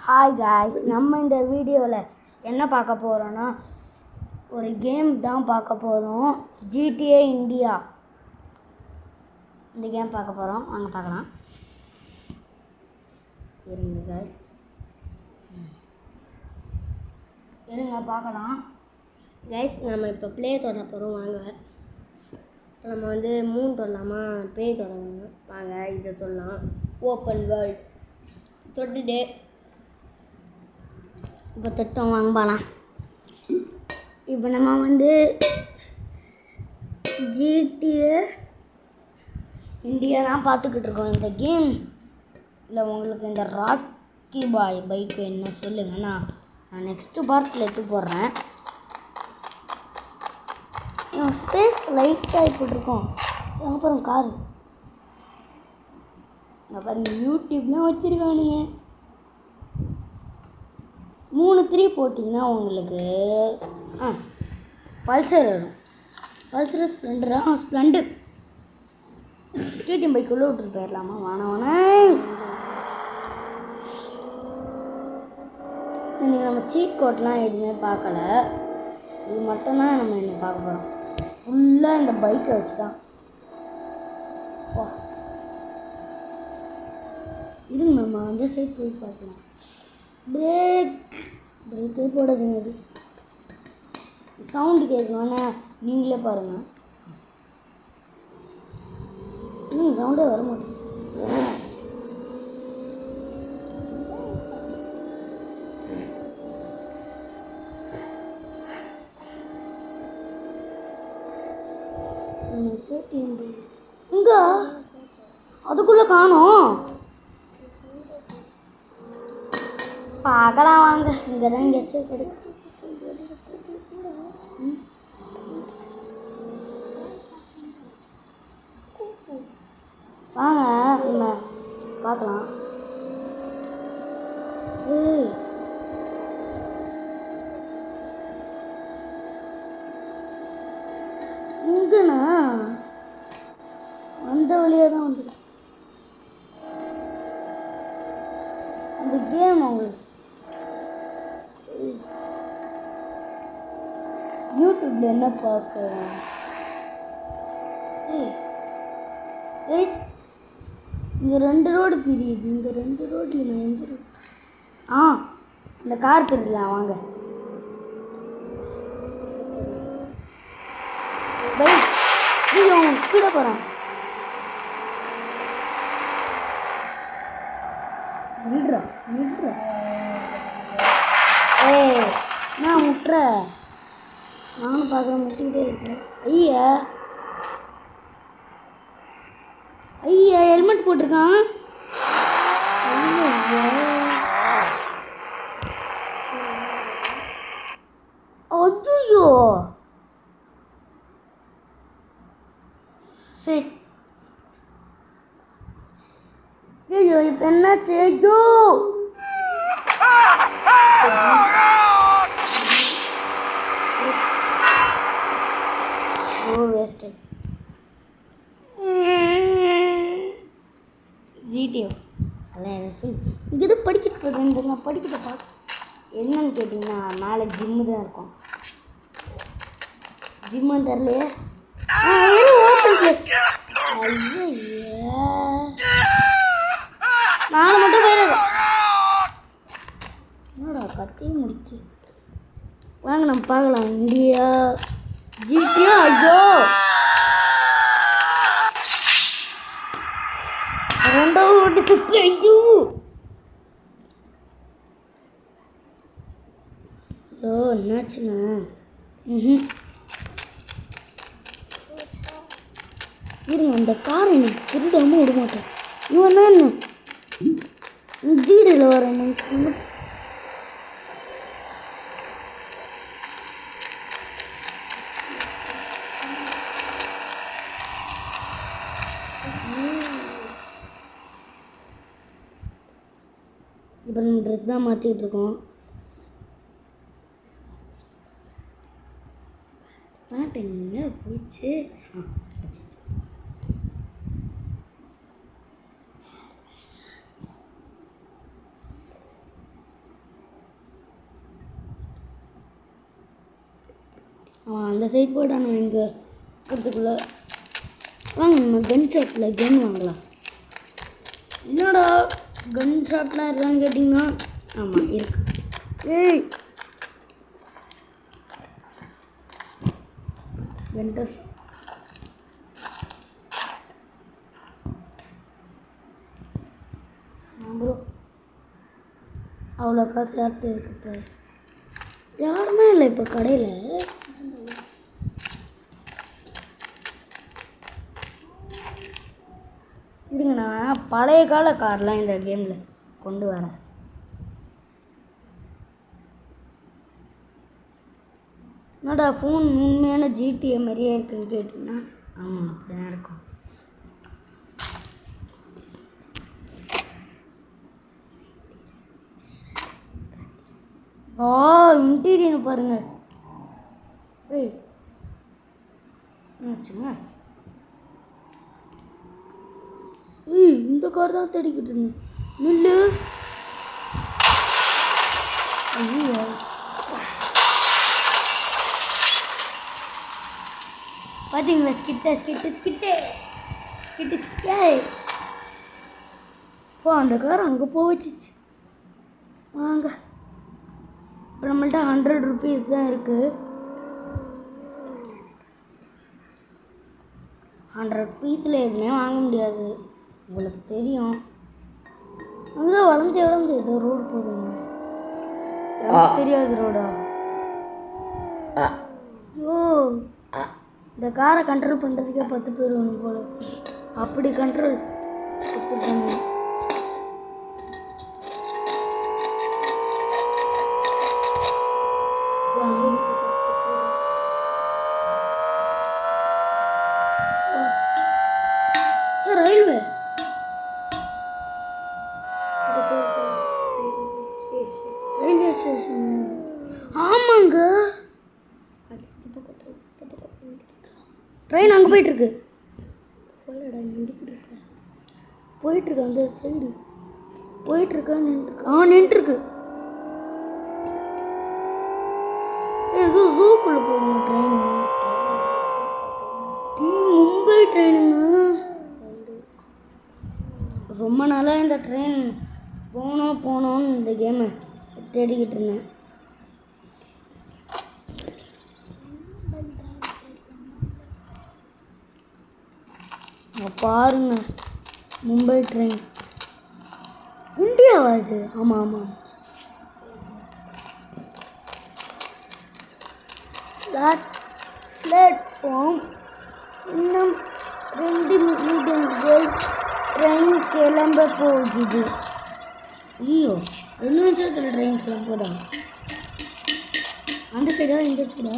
Hi guys, நம்ம இந்த வீடியோவில் என்ன பார்க்க போகிறோன்னா ஒரு கேம் தான் பார்க்க போகிறோம். GTA இந்தியா இந்த கேம் பார்க்க போகிறோம். வாங்க பார்க்கலாம். இருங்க காய்ஸ், இருங்க பார்க்கலாம். கைஸ், நம்ம இப்போ ப்ளே தொட போகிறோம். வாங்க, இப்போ நம்ம வந்து தொடலாமா, பேய் தொடங்கணும். வாங்க, இதை தொடலாம். ஓப்பன் வேர்ல்ட் தொட்டுட்டு இப்போ தொட்டோம். வாங்க பார்க்கலாம். இப்போ நம்ம வந்து GTA இந்தியா தான் பார்த்துக்கிட்டு இருக்கோம். இந்த கேம் இல்லை உங்களுக்கு இந்த ராக்கி பாய் பைக்கு என்ன சொல்லுங்கன்னா, நான் நெக்ஸ்ட்டு பார்ட்டில் எடுத்து போடுறேன். என் ஃபேஸ் லைட்டாக இப்படிருக்கோம். அப்புறம் காரு இங்கே பாருங்க, யூடியூப்லாம் வச்சுருக்கானுங்க. 3 போட்டிங்கன்னா உங்களுக்கு பல்சர் வரும். பல்சர் ஸ்ப்ளெண்டரா? ஸ்ப்ளெண்டர் கேடிஎம் பைக் உள்ளே விட்டுட்டு போயிடலாமா? வானா இன்றைக்கி நம்ம சீட் கோட்லாம் எதுவுமே பார்க்கல. இது மட்டும்தான் நம்ம இன்னைக்கு பார்க்க போகிறோம். ஃபுல்லாக இந்த பைக்கை வச்சு தான். இருங்க, நம்ம அந்த சைட் போய் பார்க்கலாம். பிரேக்கே போடாதுங்க. அது சவுண்டு கேட்கணுன்னா நீங்களே பாருங்கள். சவுண்டே வர மாட்டேங்குது. இங்க அதுக்குள்ள காணோம். பார்க்கலாம் வாங்க. இங்கே தான் எங்கேயாச்சும் கிடைக்கும். வாங்க நம்ம பார்க்கலாம். இங்கண்ணா அந்த வழியாக தான் வந்துடும் இந்த கேம். உங்களுக்கு யூடியூப்ல என்ன பார்க்கலாம்? இங்கே 2 ரோடு பிரியுது. இந்த 2 ரோடு நான் எந்த ரோடு? இந்த கார் பிரிக்கலாம். வாங்க பைக் ஸ்பீடாக போகிறேன். நின்றா நான் முட்டுற நானும் பார்க்குறேன். முட்டிக்கிட்டே இருக்கேன். ஐயா ஹெல்மெட் போட்டிருக்கான். ஐயோ சரி. ஐயோ இப்போ என்னாச்சு? ஐயோ வேஸ்ட்டு. ஜிடிஓ அதான் எனக்கு இங்கே எதுவும் படிக்கிட்டு போகுது. நான் படிக்கிட்ட பார்க்க என்னன்னு கேட்டிங்கன்னா, மேலே ஜிம்மு தான் இருக்கும். ஜிம்முன்னு தரலையே. Open place. ஐயோ நானும் மட்டும் போயிடுது. என்னடா கத்தையும் முடிச்சு. வாங்க நம்ம பார்க்கலாம். India GTO. ஐயோ 2வது ஓட்டி சுற்றி. ஐயோ என்னாச்சுண்ணா? இருங்க, அந்த காரை எனக்கு திருடாமல் விட மாட்டேன். இவன் தான் என்ன ஜீடியில் வரேன்னு சொன்ன. இப்போ நம்ம ட்ரெஸ் தான் மாற்றிக்கிட்டு இருக்கோம். பேண்ட் எங்கே போயிடுச்சு? அவன் அந்த சைட் போய்ட்டான் இங்கே இருக்கிறதுக்குள்ளே. வாங்க நம்ம கன் ஷாப்பில் கன் வாங்கலாம். என்னடா கன் ஷாப்லாம் இருக்கான்னு கேட்டிங்கன்னா ஆமாம் இருக்கு. ஏய் வெண்டர்ஸ் ப்ரோ அவ்வளோ காசு யார்கிட்ட இருக்கு? இப்போ யாருமே இல்லை இப்போ கடையில். இருங்க நான் பழைய கால கார்லாம் இந்த கேமில் கொண்டு வரேன். என்னடா ஃபோன் உண்மையான ஜிடிஏ மாதிரியே இருக்குன்னு கேட்டிங்கன்னா ஆமாம் அப்படிதான் இருக்கும். இன்டீரியர் பாருங்க. ஏய் என்னாச்சுங்க? இந்த கார் தான் தேடிக்கிட்டு இருந்தேன். நில்லு. ஐயோ பார்த்தீங்களா? ஸ்கிட்டே போ. அந்த கார் அங்கே போச்சிச்சு. வாங்க. இப்போ நம்மள்ட்ட 100 ருபீஸ் தான் இருக்குது. 100 ருபீஸில் எதுவுமே வாங்க முடியாது, உங்களுக்கு தெரியும். அங்கதான் வளைஞ்சு ஏதோ ரோடு போகுதுங்க. எனக்கு தெரியாது ரோடா. ஐயோ இந்த காரை கண்ட்ரோல் பண்ணுறதுக்கே 10 பேர் வேணும் போல. அப்படி கண்ட்ரோல் கொடுத்துருக்காங்க. Railway station. ஆமாங்க, ட்ரெயின் அங்கே போயிட்டுருக்கு. போயிட்டுருக்கு அந்த சைடு போயிட்டுருக்கா? நின்றுருக்கு. ஏதோ ஜூக்குள்ளே போகுதுங்க ட்ரெயின். மும்பை ட்ரெயினுங்க. ரொம்ப நாளாக இந்த ட்ரெயின் போகணும்னு இந்த கேமை தேடிக்கிட்டு இருந்தேன். பாருங்க மும்பை ட்ரெயின். இந்தியாவா இது? ஆமாம். பிளாட்ஃபார்ம் இன்னும் 2 நிமிடங்கள் ட்ரெயின் கிளம்ப போகுது. ஐயோ 2 நிமிஷத்தில் ட்ரெயின் கிளம்புதா? அந்த சைடா இந்த சைடா?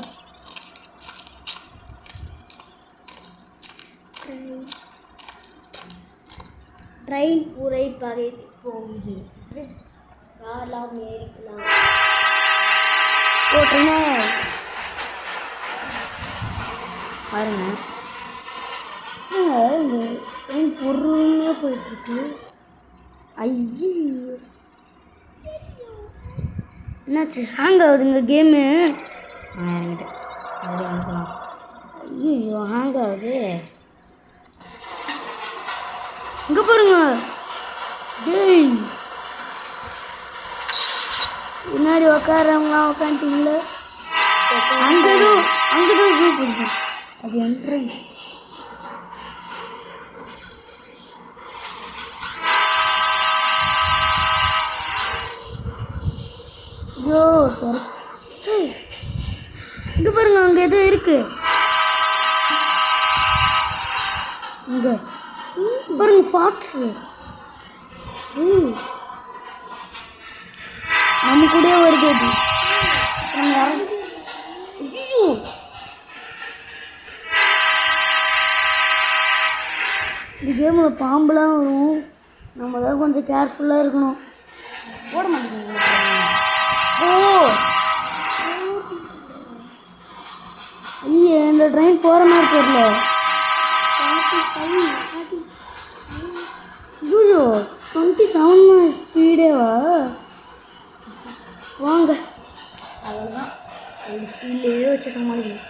ட்ரெயின் பூரை பகைத்து போகுது. யாரெல்லாம் ஏறிக்கலாம்? ஓட்டுனா பாருங்க, ட்ரெயின் பொறுமையாக போயிட்டுருக்கு. ஐயோ என்னாச்சு? ஹேங் ஆகுதுங்க கேமு. இறங்கிட்டேன். அப்படி அனுப்பலாம். ஐயோ ஹேங் ஆகுது. இங்கே பாருங்க. டேய் முன்னாடி உட்காரவங்களாம் உட்காந்துட்டீங்களே. அங்கேதான் ஜூ பிடிக்கும். அது என்ட்ரன்ஸ். ஐயோ இங்கே பாருங்க, அங்கே எதோ இருக்கு. இங்கே பாருங்க ஃபாக்ஸு. நம்ம கூட வருது அது. இந்த கேமில் பாம்புலாம் வரும். நம்ம தான் கொஞ்சம் கேர்ஃபுல்லாக இருக்கணும். போட மாட்டேங்குது. ஐயே இந்த ட்ரெயின் போகிற மாதிரி தெரியல. ஐயோ 27 ஸ்பீடேவா? வாங்க அவ்வளோதான். அந்த ஸ்பீட்லேயே வச்சு சமாளிக்கணும்.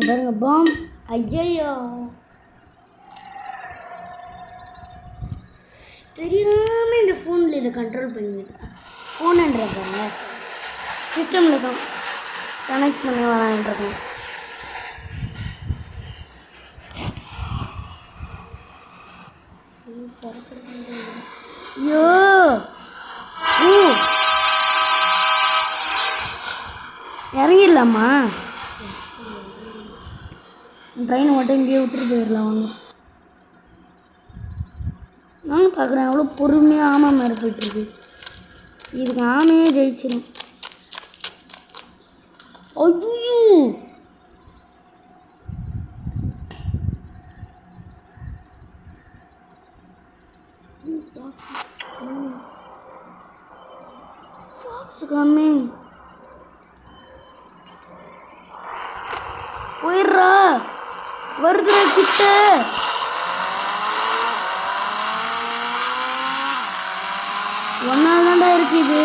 பாருங்க பாம். ஐயோ தெரியாம இந்த ஃபோனில் இதை கண்ட்ரோல் பண்ணிக்கிட்டேன். ஃபோனுன்ற பாருங்க சிஸ்டமில் தான் கனெக்ட் பண்ணி விளாண்டுருக்கேன். ஐயோ இறங்கிடலாமா? ட்ரெயினை மட்டும் இங்கேயே விட்டுட்டு போயிடலாம் வாங்க. நானும் பார்க்குறேன் எவ்வளோ பொறுமையாக ஆமை மாதிரி போயிட்டுருக்கு. இதுக்கு ஆமையே ஜெயிச்சிடும். ஐயோ coming. போயிடுறா வருதுற கிட்ட. ஒன்னால் தான்டா இருக்கு இது.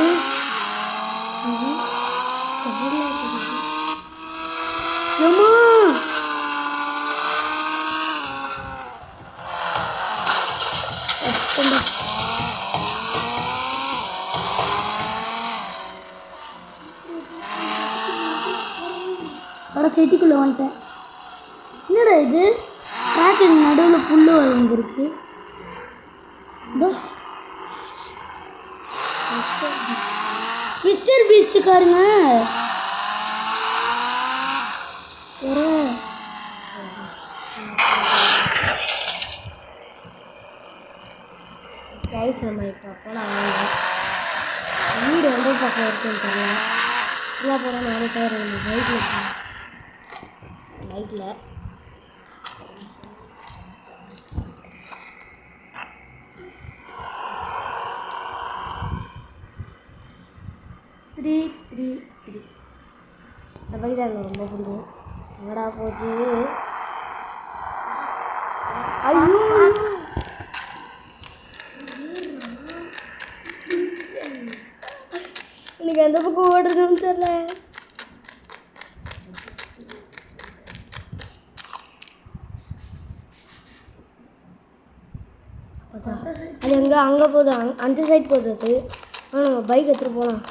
செட்டிக்குள்ளே வந்துட்டேன். என்னடா இது ட்ராக்கு நடுவில் புல்லு வளர்ந்துருக்கு. மிஸ்டர் பீஸ்டுக்காருங்க கைஸ் நம்ம இப்போ போகலாம். வீடு எந்த பக்கம் இருக்குன்னு தெரியல. இல்லை போனால் நானே பேர் பைக்கில் 333 இந்த பைக் தான் எனக்கு ரொம்ப பிடிக்கும். என்னடா போச்சு? ஐயோ எனக்கு எந்த பக்கம் ஓடுறதுன்னு தெரியல. அது எங்கே அங்கே போகுது, அந்த சைட் போகுது. அது ஆனால் நம்ம பைக் எடுத்துகிட்டு போகலாம்.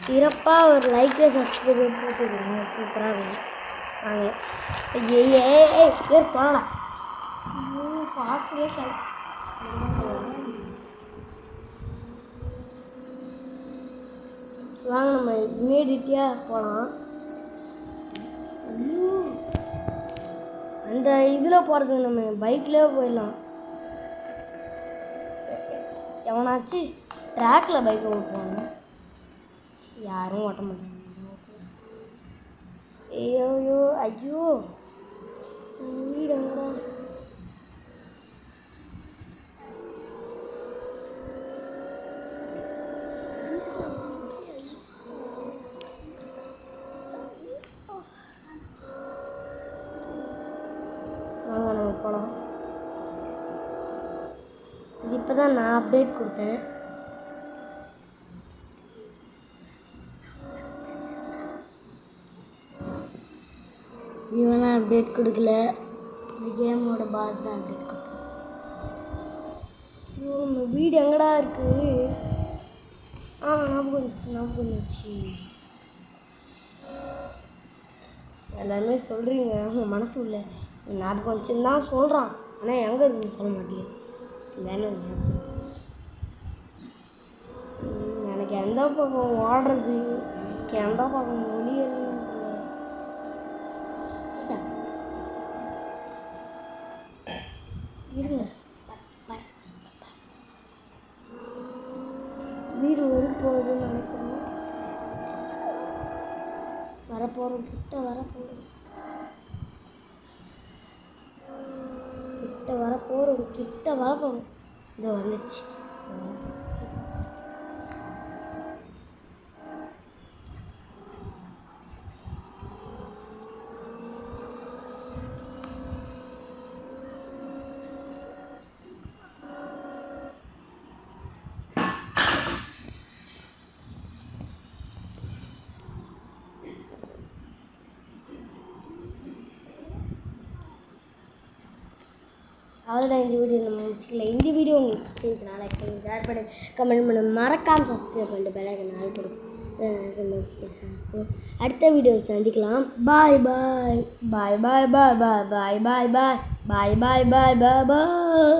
சிறப்பாக ஒரு லைக்கு சப்ஸ்கிரைபர் போட்டுக்கிறேன். சூப்பராக இருக்கும். வாங்க ஏர் போகலாம். ஃபாக்ஸ்லேயே வாங்க நம்ம இமீடியட்டாக போகலாம். அந்த இதில் போகிறது நம்ம பைக்லேயே போயிடலாம். எவனாச்சு ட்ராக்கில் பைக்கை ஓட்டுவாங்க, யாரும் ஓட்ட மாட்டாங்க. ஐயோ ஐயோ வீடு எங்கடா? வாங்க நம்ம போகலாம். இது இப்போ தான் நான் அப்டேட் கொடுத்தேன். இவனா அப்டேட் கொடுக்கல, இந்த கேமோட பாஸ் தான் அப்டேட் கொடுத்தேன். ஐயோ நம்ம வீடு எங்கடா இருக்குது? ஞாபகம் வந்துச்சு. எல்லாருமே சொல்கிறீங்க உங்கள் மனசு உள்ள ஞாபகம் வந்துச்சுன்னு தான் சொல்கிறான். ஆனால் எங்கே இருக்குன்னு சொல்ல மாட்டேங்க. வேணும் எனக்கு எந்த பக்கம் ஓடுறது, எந்த பக்கம் ஒளியது இருங்க. வீடு வரும் போகுதுன்னு நினைக்கிறேன். வரப்போகிறோம், கிட்ட வரப்போகிறோம். இது வந்துச்சு. அவ்வளோதான் இந்த வீடியோ நம்ம முடிச்சுக்கல. இந்த வீடியோ உங்களுக்கு பிடிச்சிருந்துச்சுன்னா லைக் பண்ணி ஷேர் பண்ணி கமெண்ட் பண்ணி மறக்காமல் சப்ஸ்கிரைப் பண்ணிட்டு பெல் நாள் கொடுக்கும். அடுத்த வீடியோ சந்திக்கலாம். பாய் பாய் பாய் பாய் பாய் பாய் பாய் பாய் பாய் பாய் பாய் பாய் பாய் பாய்.